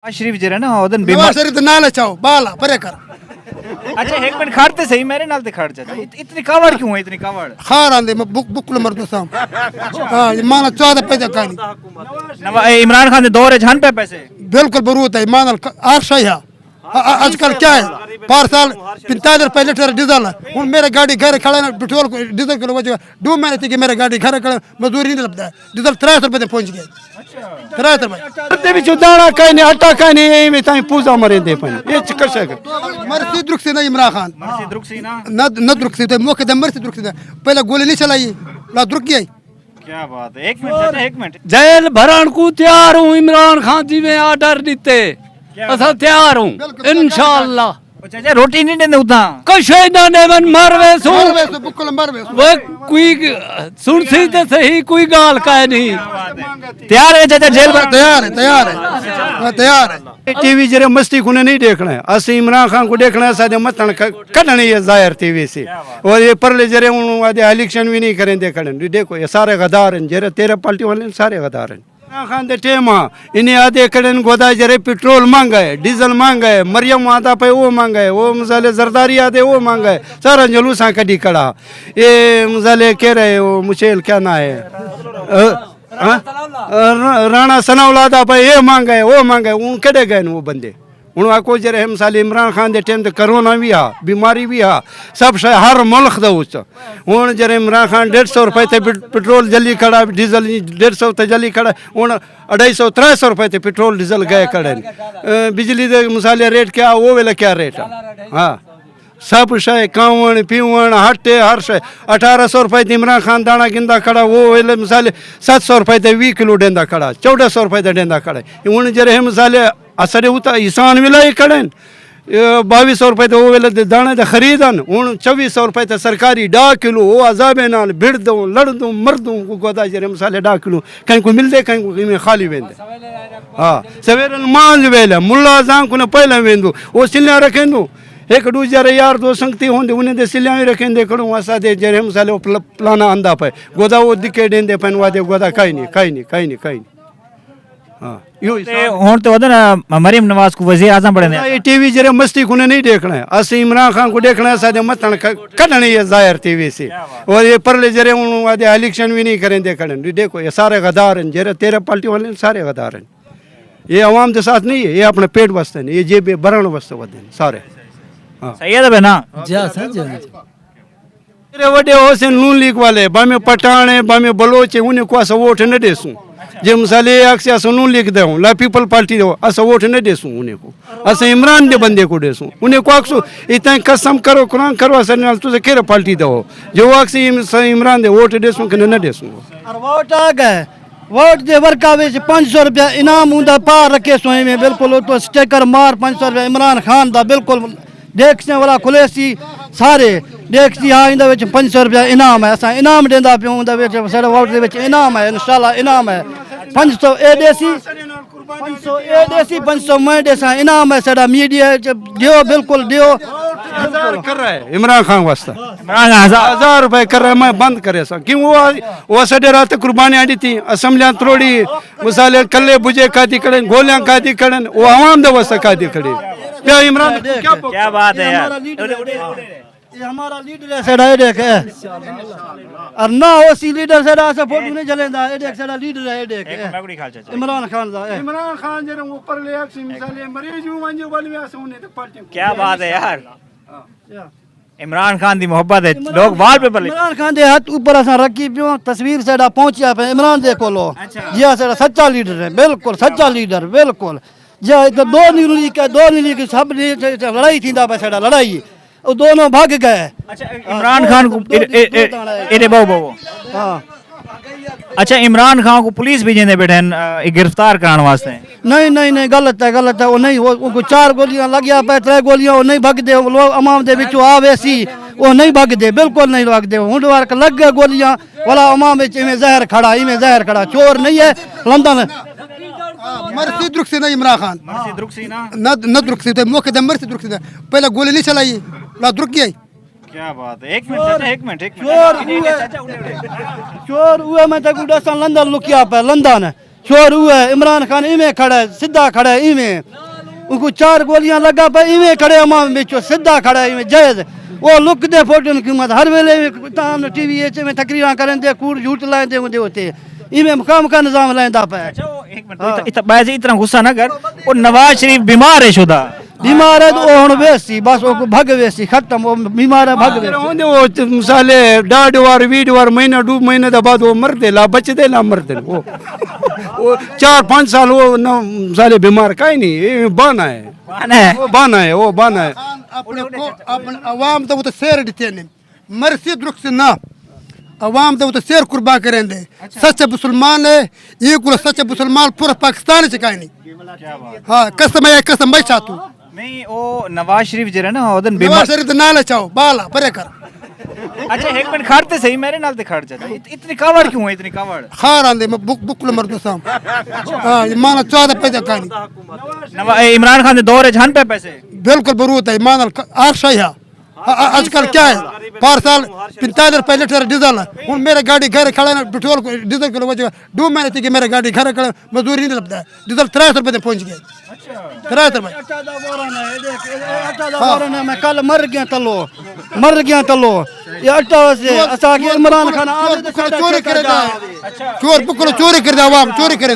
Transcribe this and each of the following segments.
शरीफ जे है ना ओदन नवाज बीमार शरीफ नाल चाओ बाला परे कर अच्छा एक मिनट खड़ते सही मेरे नाल ते खड़ चाचा इतनी कावड़ क्यों है इतनी कावड़ खार आंदे मैं बुक मर दो साम हां ये माना 14 पैसे कानी इमरान खान दे दौर जहान पे पैसे बिल्कुल बरूत है माना आशा है आजकल क्या है 5 साल 45 रुपए लीटर डीजल है हूं मेरे गाड़ी घर खड़ा ना पेट्रोल डीजल किलो वजह 2 महीने तक मेरे गाड़ी घर खड़ा मजदूरी नहीं लगता है डीजल 300 रुपए तक पहुंच गया 300 रुपए ते भी दाना कहीं नहीं आटा कहीं नहीं में ताई पूजा मरे दे पानी ये चक्कर से मरसी दुरुक से नहीं इमरान खान मर्सी दुरुकसी ना न दुरुक से मौके दे मरसी दुरुक से पहले गोली नहीं चलाई ला दुरुक गई क्या बात है एक मिनट चाचा एक मिनट जेल भरण को तैयार हूँ इमरान खान जी में ऑर्डर दीते असा तैयार हूँ इंशाअल्लाह चाचा रोटी नहीं देंदे उदा कुछ ना ने मरवे सु बुकल मरवे वो कोई सुनसी तो सही कोई गाल का नहीं तैयार है चाचा जेल में तैयार है तैयार है टीवी जरे मस्ती खुने नहीं देखना है असि इमरान खान को देखना है सादे मतन कटने ये जाहिर टीवी से और ये परले जरे उन आदे इलेक्शन भी नहीं करें देखने देखो ये सारे गद्दार हैं जरे 13 पार्टी वाले सारे गद्दार हैं इमरान खान दे टेमा इन्हें आदे कड़न गोदा जरे पेट्रोल मांगा है डीजल मांगा है मरियम आता पे वो मांगा है वो मसाले जरदारी आदे वो मांगा है सारा जुलूसा कड़ी कड़ा ये मसाले कह रहे वो मुशेल क्या ना है राणा सनाउलादा पे ये मांगा है वो मांगा है उन कड़े गए वो बंदे हूँ आको जरे मिसाल इमरान खान दे टाइम ते कोरोना भी आ बीमारी भी आ सब शे हर मुल्क दा उस हूँ जरे इमरान खान 150 रुपए ते पेट्रोल जल्दी खड़ा डीजल 150 ते जल्दी खड़ा हूँ 250 300 रुपए ते पेट्रोल डीजल गए खड़े बिजली दे मिसाल रेट क्या वो वेले क्या रेट हाँ सब शे कावण पीवण हटे हर शे 1800 रुपए ते इमरान खान दाना गिंदा खड़ा वो वेले मिसाल 700 रुपए ते 20 किलो डेंदा खड़ा 1400 रुपए ते डेंदा खड़ा हूँ जरे मिसाल असरे उता ईसान मिलाई कड़न 2200 रुपए तो वो वेले दाने दे खरीदन हूँ 2400 रुपए तो सरकारी 10 किलो वो अजाबे नाल भिड़ दो लड़ दो मर दो गोदा जरे मिसाल 10 किलो कहीं को मिलते कहीं को खाली वेंदे हाँ सवेरे मांझ वेले मुल्ला जान को पहले वेंदो वो सिलिया रखेंदो एक दूसरे यार दो संगति होंदे उन्हें दे सिलिया रखेंदे कड़ो असा दे जरे मिसाल प्लाना आंदा पे गोदा वो दिखे देंदे पन वादे गोदा काई नहीं हाँ हूं तो ओदन मरियम नवाज को वजीर आजम बने ये टीवी जरे मस्ती खुने नहीं देखना है असि इमरान खान को देखना है सादे मतन कटने ये जाहिर टीवी से और ये परले जरे उन आदे इलेक्शन भी नहीं करें देखने देखो ये सारे गद्दार हैं जरे 13 पार्टी वाले सारे गद्दार हैं ये अवाम के साथ नहीं है ये अपने पेट बसते हैं ये जेब भरण बसते होते हैं सारे सही है बना मेरे वडे होसेन नून लीग वाले बामे पठान है बामे बलोच है उन्हें को वोट न देसूं जे मिसाले अक्से असो नून लीग दे ला पीपल पार्टी दो असो वोट न देसूं उन्हें को असो इमरान दे बंदे को देसूं उन्हें को अक्सो इतना कसम करो कुरान करो असर नाल तुसे केरे पार्टी दो जो अक्से इमरान दे वोट देसूं कि न देसूं और वोट आ गए वोट दे वर्का विच 500 रुपया इनाम हुंदा पार रखे सोए में बिल्कुल तो स्टिकर मार 500 रुपया इमरान खान दा बिल्कुल देखने वाला खुले सी सारे देखती हाँ इंदा विच 500 रुपया इनाम है असा इनाम देंदा पियो उंदा विच साडे वोट दे विच इनाम है इंशाल्लाह इनाम है 500 ए देसी 500 ए देसी 500 मैं देसा इनाम है साडा मीडिया दियो बिल्कुल दियो कर रहा है इमरान खान वास्ता इमरान 1000 रुपए कर रहा है मैं बंद करे सा क्यों वो सडे रात कुर्बानी आड़ी थी असम्बलियां त्रोड़ी मिसाल कल्ले बुझे कादी कड़न गोलियां कादी कड़न वो आवाम दे वास्ता कादी खड़ी क्या इमरान क्या बात है यार ये हमारा लीडर है साडा देख है और ना ओसी लीडर साडा ऐसा फोटो नहीं चलेंदा ये देख साडा लीडर है देख मैगुड़ी खाल चाचा इमरान खान दा इमरान खान जरे ऊपर ले अक्सी मिसाल मरीज मंजे वाली में आसे उन्हें तो पार्टी क्या बात है यार इमरान खान दी मोहब्बत है लोग वाल पेपर ले इमरान खान दे हाथ ऊपर असा रखी पियो तस्वीर साडा पहुंचिया पे इमरान दे कोलो जी साडा सच्चा लीडर है बिल्कुल सच्चा लीडर बिल्कुल जे तो दो नीली के सब लड़ाई थींदा पे साडा लड़ाई वो दोनों भाग गए अच्छा इमरान खान को एरे बहु हां अच्छा इमरान खान को पुलिस भी जेंदे बैठे गिरफ्तार कराने वास्ते नहीं गलत है वो नहीं वो 4 गोलियां लगिया पे 3 गोलियां वो नहीं भागदे लोग अमाम दे विचों आवे सी वो नहीं भागदे बिल्कुल नहीं भागदे हुंडवार के लग गए गोलियां वाला अमाम विच में जहर खड़ा चोर नहीं है लंदन मरसी दुरुक से नहीं इमरान खान मर्सी दुरुकसी ना न दुरुक से मौके दे मरसी दुरुक से पहले गोली नहीं चलाई ला दुरुक गई क्या बात है एक मिनट चाचा एक मिनट चोर हुए मैं तक उड़ासा लंदन लुकिया पे लंदन शोर हुआ है, इमरान खान इवें खड़ा है, सीधा खड़ा है इवें, उनको 4 गोलियां लगा पे इवें खड़े अमाम बिचो सीधा खड़ा है इवें जायज वो लुक दे फोटो की मत हर वेले तान टीवी में तकरीरां करें दे कूड़ झूठ लाएं दे होते इवें मुकाम का निजाम लाएंदा पे। अच्छा वो एक मिनट बाजी इतना गुस्सा ना कर, वो नवाज शरीफ बीमार है शुदा, बीमार है तो वो हुन वेसी बस वो भग वेसी खत्म वो बीमार है भग वेसी होंदे वो मिसाले 1.5 वार 20 वार महीना 2 महीने दा बाद वो मरदे ला बचदे ला मरदे वो 4-5 साल वो ना मिसाले बीमार काई नहीं ये बाना है वो बाना है अपने को अपने अवाम तो वो तो शेर दिते ने मरसी दुख से ना अवाम तो वो तो शेर कुर्बान करेंदे सच्चे मुसलमान है ये कुल सच्चे मुसलमान पूरा पाकिस्तान से काई नहीं हां कसम मैं चाहतू नहीं वो नवाज शरीफ जरा ना ओदन नवाज बीमार शरीफ ना ले चाहो बाला परे कर अच्छा एक मिनट खड़ते सही मेरे नाल ते खड़ जा इतनी कावड़ क्यों है इतनी कावड़ खार आंदे मैं बुकल मर दो साम हां ये माना 14 पैसे काई इमरान खान दे दौर है जान पे पैसे बिल्कुल बरूत है माना आशा है आजकल क्या है 5 साल 45 रुपए लीटर डीजल हूँ मेरे गाड़ी घर खड़ा है पेट्रोल डीजल किलो वजह 2 महीने थी कि मेरे गाड़ी घर खड़ा मजदूरी नहीं लगता है डीजल 300 रुपए तक पहुंच गए 300 रुपए मैं कल मर गया तलो ये अट्टा से असा के इमरान खान चोरी करे चोर पकड़ो चोरी कर दे आवाम चोरी करे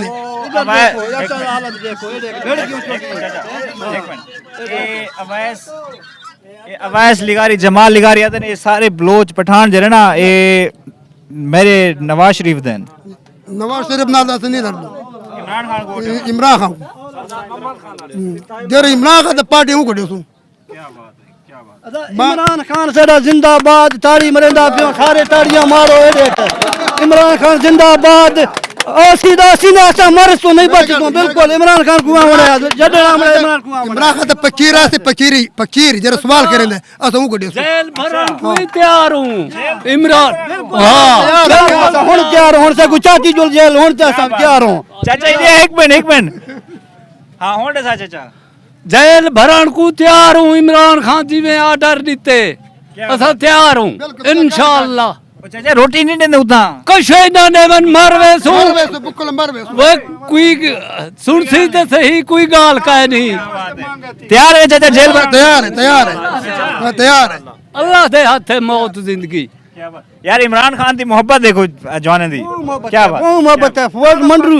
अवैस लिगारी जमाल लिगारी आते ये सारे बलोच पठान जरे ना ये मेरे नवाज शरीफ देन नवाज शरीफ ना दस नहीं लड़ इमरान खान को इमरान खान जरे इमरान खान पार्टी हूं कड़े सु इमरान खान साडा जिंदाबाद ताड़ी मरेंदा पियो सारे ताड़ियां मारो इमरान खान जिंदाबाद सीधा ऐसा मर तो नहीं बच तो बिल्कुल इमरान खान कुआं होना जडना हमरे इमरान कुआं इमरान खान फकीरा से फकीर जरा सवाल करेंदे अस हूं कड़े जेल भरन कोई तैयार हूं इमरान हां हुन तैयार हुन से चाची जुल जेल हुन ते सब तैयार हूं चाचा ये एक मिनट हां होंडे सा चाचा जेल भरन को तैयार हूं इमरान खान जी में ऑर्डर दिते असा तैयार हूं इंशाअल्लाह चाचा रोटी नहीं देंदे उदा कशे ना देवन मरवे सु बुकल मरवे वो कोई सुन सी ते सही कोई गाल काहे नहीं तैयार है चाचा जेल में तैयार है अल्लाह दे हाथ है मौत जिंदगी यार इमरान खान दी मोहब्बत देखो जवाने दी क्या बात मोहब्बत है फौज मंडरू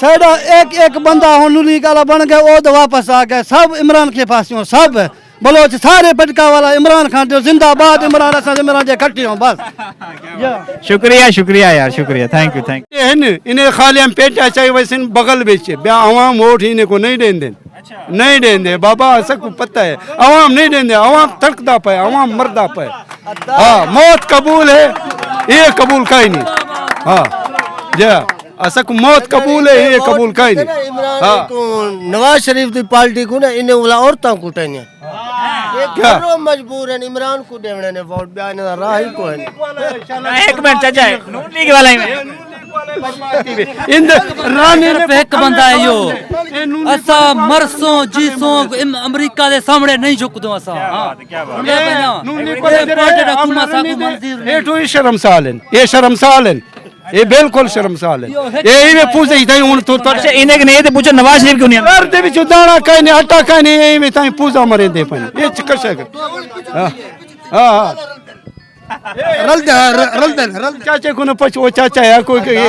साडा एक बंदा हुनुली काला बन गया वो तो वापस आ गया सब इमरान के पास हो सब बलोच सारे पटका वाला इमरान खान जो जिंदाबाद इमरान जे इकट्ठे हो बस शुक्रिया यार शुक्रिया थैंक यू इन्हें खाली हम पेटा चाहिए वैसे बगल बेचे आवाम वोट इन्हें को नहीं देंदे नहीं देंदे बाबा सबको पता है आवाम नहीं देंदे आवाम तड़कदा पे आवाम मरदा पे हाँ मौत कबूल है ये कबूल का ही नहीं हाँ जा असक मौत कबूल है ये कबूल का ही नहीं हाँ नवाज शरीफ की पार्टी को ना इन्हें वाला औरतां कुटाइयां क्या मजबूर है इमरान को देवने ने वोट बयान राह ही को है एक मिनट चाचा नून लीग वाला ही इन रानी ने एक बंदा है यो असा मरसों जीसों अमेरिका दे सामने नहीं झुकदो असा क्या बात ये तो शर्मसाल है ये बिल्कुल शर्मसाल है यही में पूछे ही हूं तो अच्छा इन्हें नहीं ते पूछो नवाज शरीफ क्यों नहीं घर दे विच दाना काई नहीं आटा काई नहीं यही में ताई पूजा मरे दे पन ये चक्कर से हां रल चाचे को न पछ वो चाचा है कोई ये